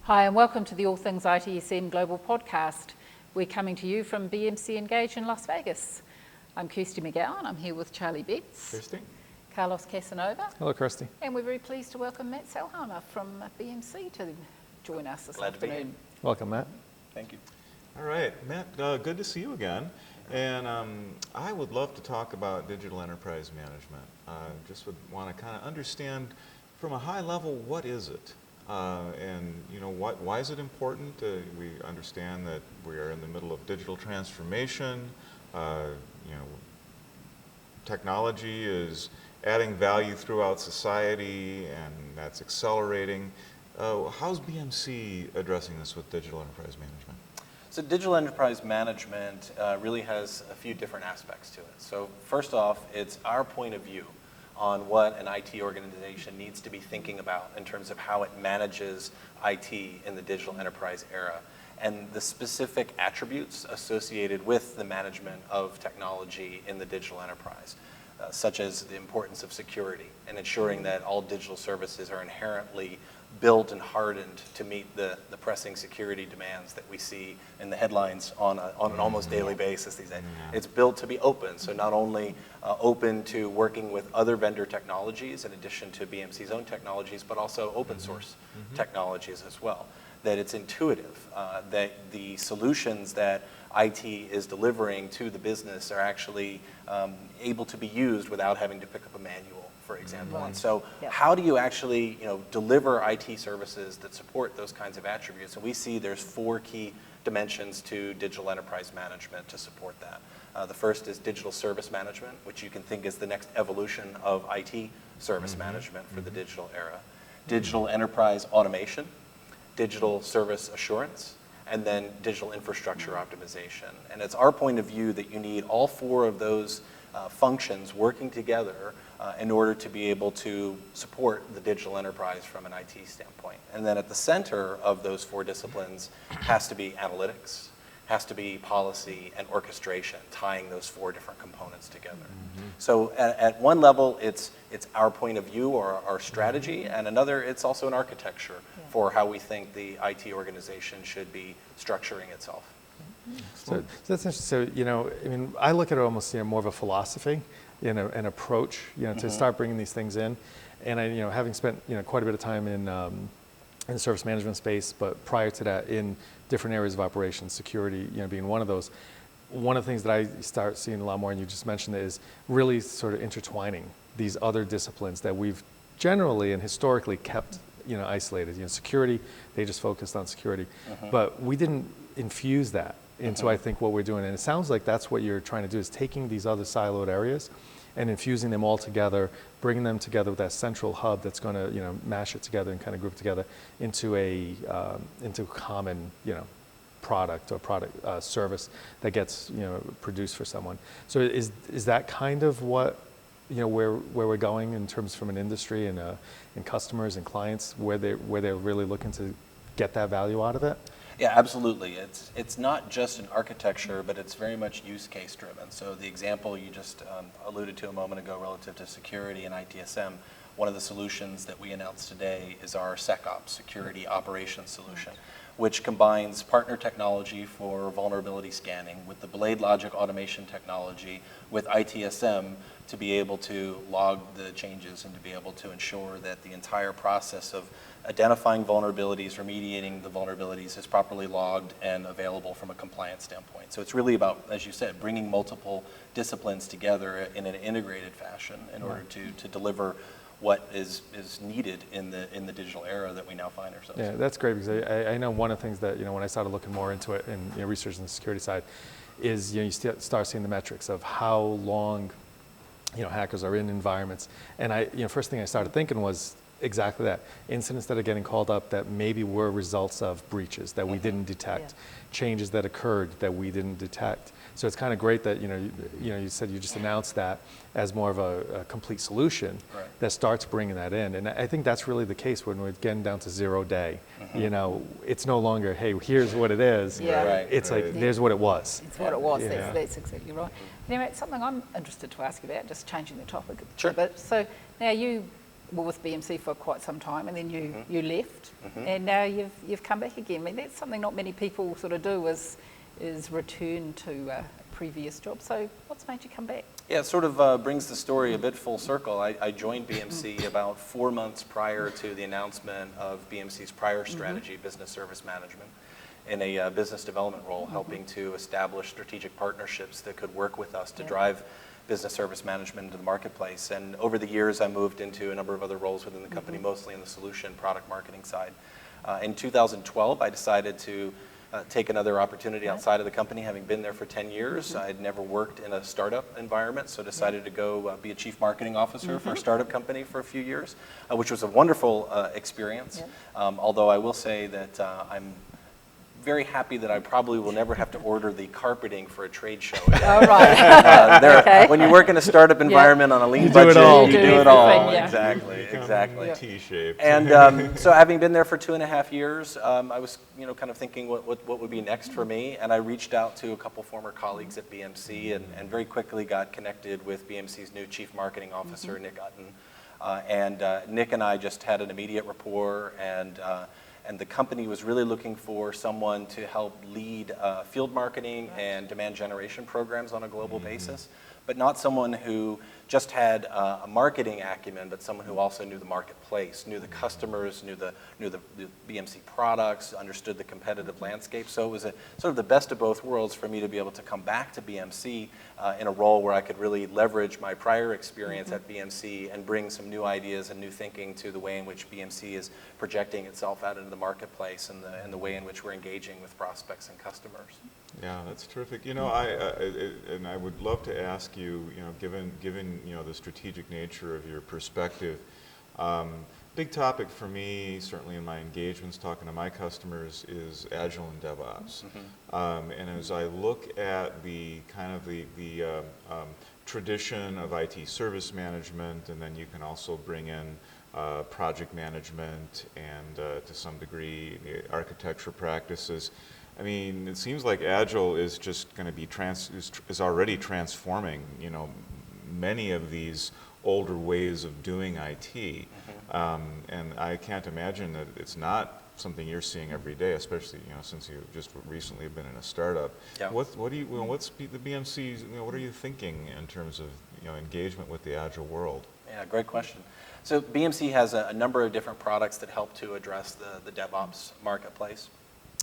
Hi, and welcome to the All Things ITSM Global Podcast. We're coming to you from BMC Engage in Las Vegas. I'm Kirsty McGowan. I'm here with Charlie Betts. Kirsty. Carlos Casanova. Hello, Kirsty. And we're very pleased to welcome Matt Selheimer from BMC to join us this Glad to be here. afternoon. Welcome, Matt. Thank you. All right, Matt, good to see you again. And I would love to talk about digital enterprise management. Just would want to kind of understand from a high level, what is it? And you know, why is it important? We understand that we are in the middle of digital transformation. You know, technology is adding value throughout society, and that's accelerating. How's BMC addressing this with digital enterprise management? So digital enterprise management really has a few different aspects to it. So first off, it's our point of view on what an IT organization needs to be thinking about in terms of how it manages IT in the digital enterprise era, and the specific attributes associated with the management of technology in the digital enterprise, such as the importance of security and ensuring that all digital services are inherently built and hardened to meet the pressing security demands that we see in the headlines on an almost daily basis these days. It's built to be open, so not only open to working with other vendor technologies in addition to BMC's own technologies, but also open source technologies as well. That it's intuitive, that the solutions that IT is delivering to the business are actually able to be used without having to pick up a manual, for example. And so how do you actually deliver IT services that support those kinds of attributes? And we see there's 4 key dimensions to digital enterprise management to support that. The first is digital service management, which you can think is the next evolution of IT service management for the digital era. Digital enterprise automation, digital service assurance, and then digital infrastructure optimization. And it's our point of view that you need all 4 of those functions working together in order to be able to support the digital enterprise from an IT standpoint. And then at the center of those 4 disciplines has to be analytics, has to be policy and orchestration, tying those 4 different components together. So at one level, it's our point of view or our strategy, and another, it's also an architecture for how we think the IT organization should be structuring itself. So that's interesting. So, I mean, I look at it almost, more of a philosophy, an approach, to start bringing these things in. And I, having spent, quite a bit of time in the service management space, but prior to that in different areas of operations, security, being one of those. One of the things that I start seeing a lot more, and you just mentioned it, is really sort of intertwining these other disciplines that we've generally and historically kept, isolated. Security, they just focused on security, but we didn't infuse that into I think what we're doing. And it sounds like that's what you're trying to do, is taking these other siloed areas and infusing them all together, bringing them together with that central hub that's going to, mash it together and kind of group together into a common, product or product service that gets, produced for someone. So is that kind of what, where we're going in terms from an industry and customers and clients, where they're really looking to get that value out of it? Yeah, absolutely. It's not just an architecture, but it's very much use case driven. So the example you just alluded to a moment ago relative to security and ITSM, one of the solutions that we announced today is our SecOps, Security Operations Solution, which combines partner technology for vulnerability scanning with the Blade Logic automation technology with ITSM to be able to log the changes and to be able to ensure that the entire process of identifying vulnerabilities, remediating the vulnerabilities is properly logged and available from a compliance standpoint. So it's really about, as you said, bringing multiple disciplines together in an integrated fashion in order to deliver what is needed in the digital era that we now find ourselves. Yeah, that's great, because I know one of the things that, when I started looking more into it and researching the security side is, you start seeing the metrics of how long, hackers are in environments. And first thing I started thinking was exactly that. Incidents that are getting called up that maybe were results of breaches that we didn't detect, changes that occurred that we didn't detect. So it's kind of great that, you said you just announced that as more of a complete solution that starts bringing that in. And I think that's really the case when we're getting down to 0 day. It's no longer, hey, here's what it is. It's like, there's what it was. It's what it was. That's exactly right. Now, it's something I'm interested to ask you about, just changing the topic a bit. So now you were with BMC for quite some time, and then you left, and now you've come back again. I mean, that's something not many people sort of do, is return to a previous job. So what's made you come back? Yeah, it sort of brings the story a bit full circle. I joined BMC about 4 months prior to the announcement of BMC's prior strategy, business service management, in a business development role, helping to establish strategic partnerships that could work with us to drive business service management into the marketplace. And over the years, I moved into a number of other roles within the company, mostly in the solution product marketing side. In 2012, I decided to take another opportunity outside of the company, having been there for 10 years. I'd never worked in a startup environment, so decided to go be a chief marketing officer for a startup company for a few years, which was a wonderful experience. Although I will say that I'm very happy that I probably will never have to order the carpeting for a trade show again. Oh, right. When you work in a startup environment on a lean budget, you do it all. Exactly. T-shaped. And so having been there for 2.5 years, I was kind of thinking what would be next for me, and I reached out to a couple former colleagues at BMC and very quickly got connected with BMC's new Chief Marketing Officer, Nick Utton. And Nick and I just had an immediate rapport, and the company was really looking for someone to help lead field marketing and demand generation programs on a global basis, but not someone who just had a marketing acumen, but someone who also knew the marketplace, knew the customers, knew the BMC products, understood the competitive landscape. So it was sort of the best of both worlds for me to be able to come back to BMC in a role where I could really leverage my prior experience at BMC and bring some new ideas and new thinking to the way in which BMC is projecting itself out into the marketplace and the way in which we're engaging with prospects and customers. Yeah, that's terrific. I would love to ask you, given the strategic nature of your perspective, big topic for me, certainly in my engagements, talking to my customers, is Agile and DevOps. And as I look at the kind of the tradition of IT service management, and then you can also bring in project management and to some degree architecture practices. I mean, it seems like Agile is just going to be is already transforming, many of these older ways of doing IT. And I can't imagine that it's not something you're seeing every day, especially since you just recently have been in a startup. Yeah. What's the BMC's? What are you thinking in terms of engagement with the Agile world? Yeah, great question. So BMC has a number of different products that help to address the DevOps marketplace.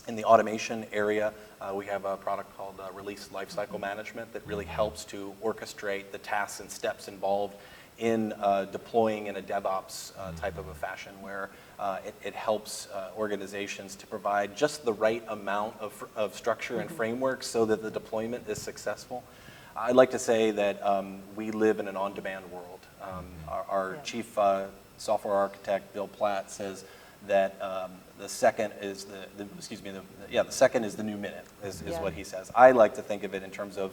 In the automation area, we have a product called Release Lifecycle Management that really helps to orchestrate the tasks and steps involved in deploying in a DevOps type of a fashion, where it helps organizations to provide just the right amount of structure and framework so that the deployment is successful. I'd like to say that we live in an on-demand world. Our chief software architect, Bill Platt, says that the second is the second is the new minute, is what he says. I like to think of it in terms of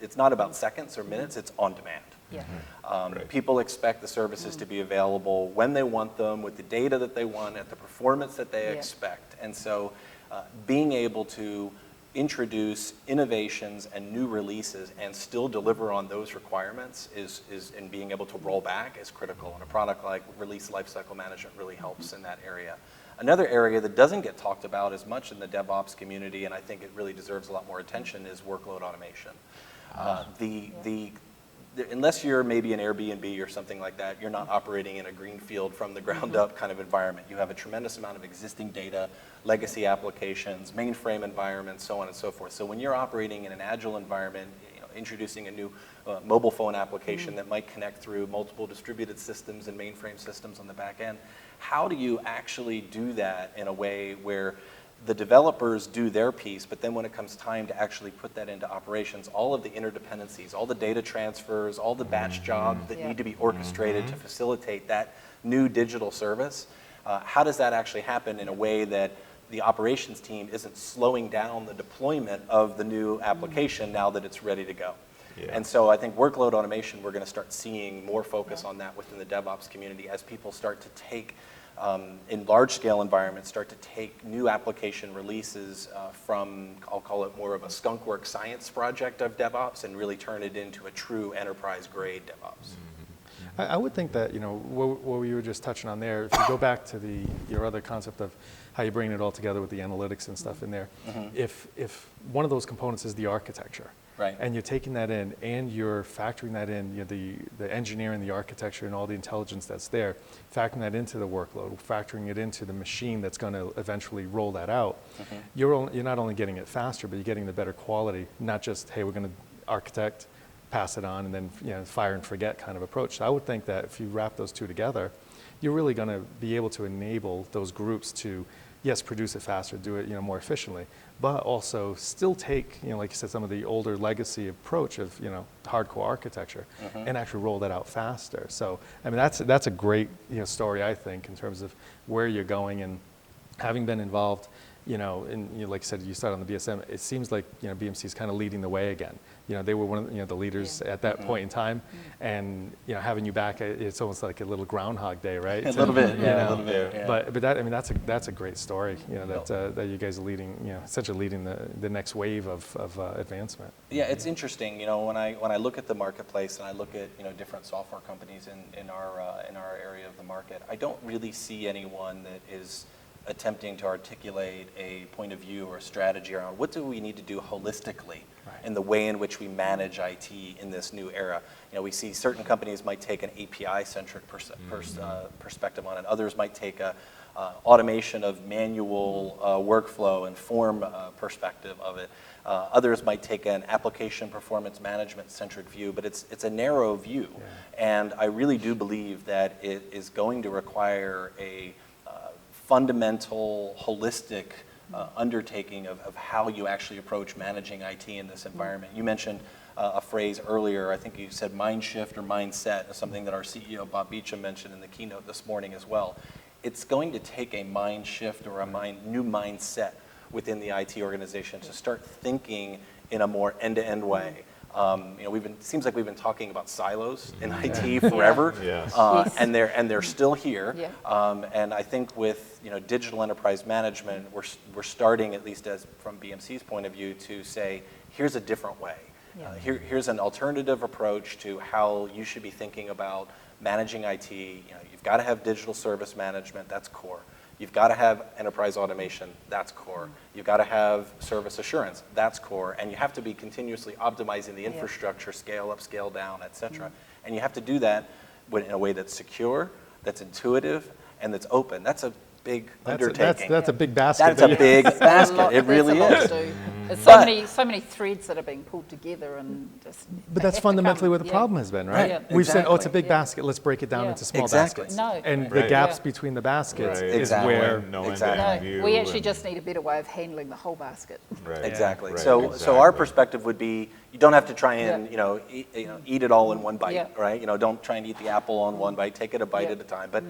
it's not about seconds or minutes, it's on demand. Right. People expect the services to be available when they want them, with the data that they want, at the performance that they expect. And so being able to introduce innovations and new releases and still deliver on those requirements and being able to roll back is critical. And a product like Release Lifecycle Management really helps in that area. Another area that doesn't get talked about as much in the DevOps community, and I think it really deserves a lot more attention, is workload automation. Unless you're maybe an Airbnb or something like that, you're not operating in a greenfield from the ground up kind of environment. You have a tremendous amount of existing data, legacy applications, mainframe environments, so on and so forth. So when you're operating in an Agile environment, introducing a new mobile phone application that might connect through multiple distributed systems and mainframe systems on the back end, how do you actually do that in a way where the developers do their piece, but then when it comes time to actually put that into operations, all of the interdependencies, all the data transfers, all the batch jobs that need to be orchestrated to facilitate that new digital service, how does that actually happen in a way that the operations team isn't slowing down the deployment of the new application now that it's ready to go? And so I think workload automation, we're going to start seeing more focus on that within the DevOps community as people start to take in large-scale environments, start to take new application releases from, I'll call it more of a skunkworks science project of DevOps, and really turn it into a true enterprise-grade DevOps. I would think that, what you were just touching on there, if you go back to your other concept of how you bring it all together with the analytics and stuff in there, if one of those components is the architecture, right, and you're taking that in and you're factoring that in, the engineering, the architecture, and all the intelligence that's there, factoring that into the workload, factoring it into the machine that's going to eventually roll that out, you're not only getting it faster, but you're getting the better quality, not just, hey, we're going to architect, pass it on, and then fire and forget kind of approach. So I would think that if you wrap those two together, you're really going to be able to enable those groups to, yes, produce it faster, do it more efficiently, but also still take, like you said, some of the older legacy approach of hardcore architecture and actually roll that out faster. So I mean that's a great story, I think, in terms of where you're going. And having been involved, and like I said, you started on the BSM. It seems like BMC is kind of leading the way again. They were one of the leaders at that point in time, and having you back, it's almost like a little Groundhog Day, right? A little bit, a little bit. Yeah. But that, I mean, that's a great story. That you guys are leading, essentially leading the next wave of advancement. Yeah, it's interesting. When I look at the marketplace and I look at different software companies in our area of the market, I don't really see anyone that is attempting to articulate a point of view or a strategy around what do we need to do holistically in the way in which we manage IT in this new era. We see certain companies might take an API-centric perspective on it. Others might take a automation of manual workflow and form perspective of it. Others might take an application performance management-centric view, but it's a narrow view. And I really do believe that it is going to require a fundamental, holistic undertaking of how you actually approach managing IT in this environment. You mentioned a phrase earlier, I think you said mind shift or mindset, something that our CEO, Bob Beecham, mentioned in the keynote this morning as well. It's going to take a mind shift or a new mindset within the IT organization to start thinking in a more end-to-end way. Seems like we've been talking about silos in IT forever, and they're still here. And I think with digital enterprise management, we're starting, at least as from BMC's point of view, to say here's a different way. Here's an alternative approach to how you should be thinking about managing IT. You've got to have digital service management. That's core. You've got to have enterprise automation, that's core. You've got to have service assurance, that's core. And you have to be continuously optimizing the infrastructure, scale up, scale down, et cetera. And you have to do that in a way that's secure, that's intuitive, and that's open. That's a big undertaking. That's a big basket. That's a big basket. It really is. There's so many threads that are being pulled together, and just. But that's fundamentally where the problem has been, right? We've said, oh, it's a big basket. Let's break it down into small baskets. No. And the gaps between the baskets is where. We actually just need a better way of handling the whole basket. Exactly. So our perspective would be, you don't have to try and eat it all in one bite, right? Don't try and eat the apple on one bite. Take it a bite at a time. But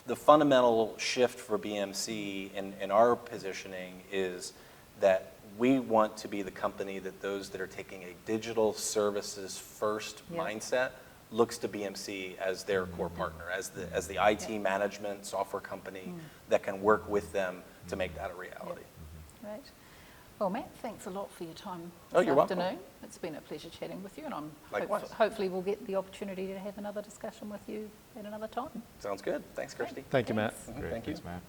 the fundamental shift for BMC in our positioning is that we want to be the company that those that are taking a digital services first mindset looks to BMC as their core partner, as the IT management software company that can work with them to make that a reality. Right. Well, Matt, thanks a lot for your time this afternoon. Welcome. It's been a pleasure chatting with you, and hopefully we'll get the opportunity to have another discussion with you at another time. Sounds good. Thanks, Kirsty. Thank you, Matt. Great. Thank you. Thanks, Matt.